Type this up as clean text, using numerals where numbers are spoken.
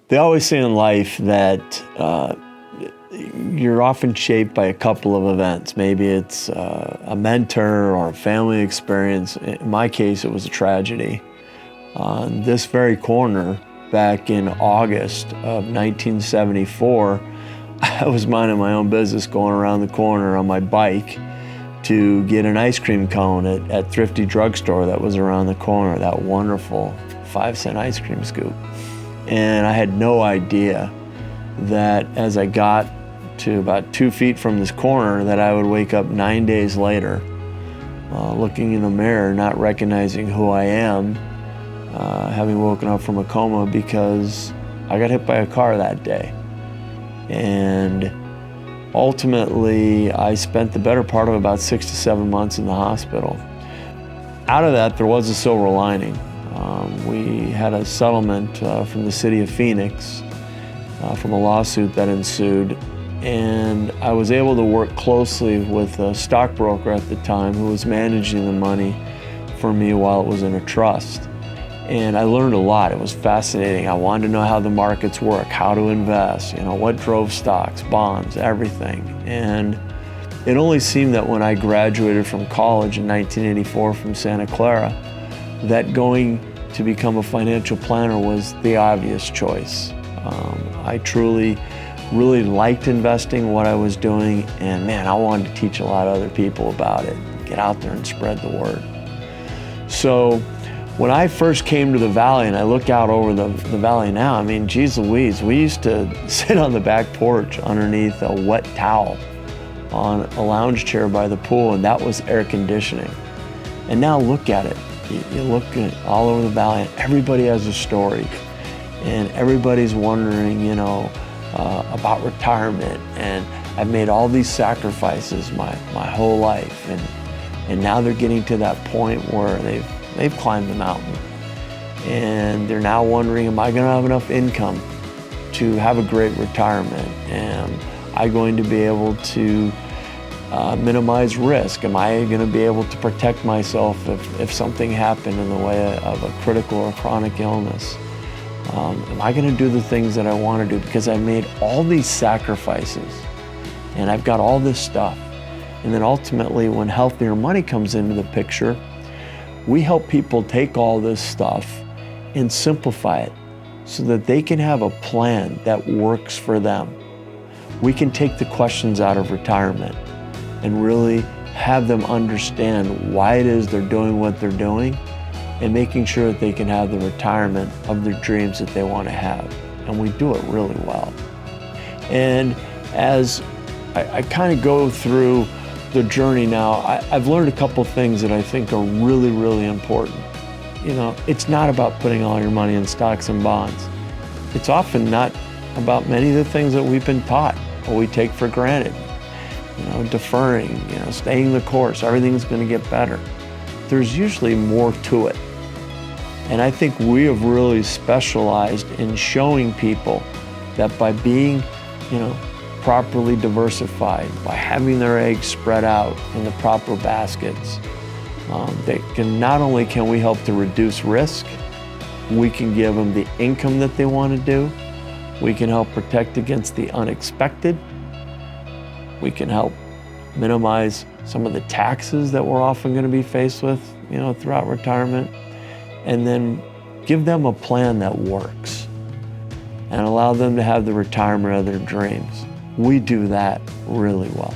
They always say in life that you're often shaped by a couple of events. Maybe it's a mentor or a family experience. In my case, it was a tragedy. On this very corner, back in August of 1974, I was minding my own business going around the corner on my bike to get an ice cream cone at Thrifty Drugstore that was around the corner, that wonderful 5-cent ice cream scoop. And I had no idea that as I got to about 2 feet from this corner that I would wake up 9 days later, looking in the mirror, not recognizing who I am, having woken up from a coma because I got hit by a car that day. And ultimately, I spent the better part of about 6 to 7 months in the hospital. Out of that, there was a silver lining. We had a settlement from the city of Phoenix from a lawsuit that ensued, and I was able to work closely with a stockbroker at the time who was managing the money for me while it was in a trust. And I learned a lot. It was fascinating. I wanted to know how the markets work, how to invest, what drove stocks, bonds, everything. And it only seemed that when I graduated from college in 1984 from Santa Clara, that going to become a financial planner was the obvious choice. I truly, really liked investing, what I was doing, and man, I wanted to teach a lot of other people about it, get out there and spread the word. So when I first came to the Valley and I look out over the Valley now, I mean, geez Louise, we used to sit on the back porch underneath a wet towel on a lounge chair by the pool, and that was air conditioning. And now look at it. You look at all over the Valley and everybody has a story. And everybody's wondering, about retirement. And I've made all these sacrifices my whole life. And now they're getting to that point where they've climbed the mountain. And they're now wondering, am I gonna have enough income to have a great retirement? Am I going to be able to minimize risk? Am I gonna be able to protect myself if something happened in the way of a critical or chronic illness? Am I gonna do the things that I wanna do? Because I made all these sacrifices and I've got all this stuff. And then ultimately, when Healthier Money comes into the picture, we help people take all this stuff and simplify it so that they can have a plan that works for them. We can take the questions out of retirement and really have them understand why it is they're doing what they're doing and making sure that they can have the retirement of their dreams that they want to have. And we do it really well. And as I kind of go through the journey now, I've learned a couple things that I think are really, really important. It's not about putting all your money in stocks and bonds. It's often not about many of the things that we've been taught or we take for granted. Deferring, staying the course, everything's going to get better. There's usually more to it. And I think we have really specialized in showing people that by being, properly diversified, by having their eggs spread out in the proper baskets, not only can we help to reduce risk, we can give them the income that they want to do, we can help protect against the unexpected, we can help minimize some of the taxes that we're often going to be faced with, throughout retirement, and then give them a plan that works and allow them to have the retirement of their dreams. We do that really well.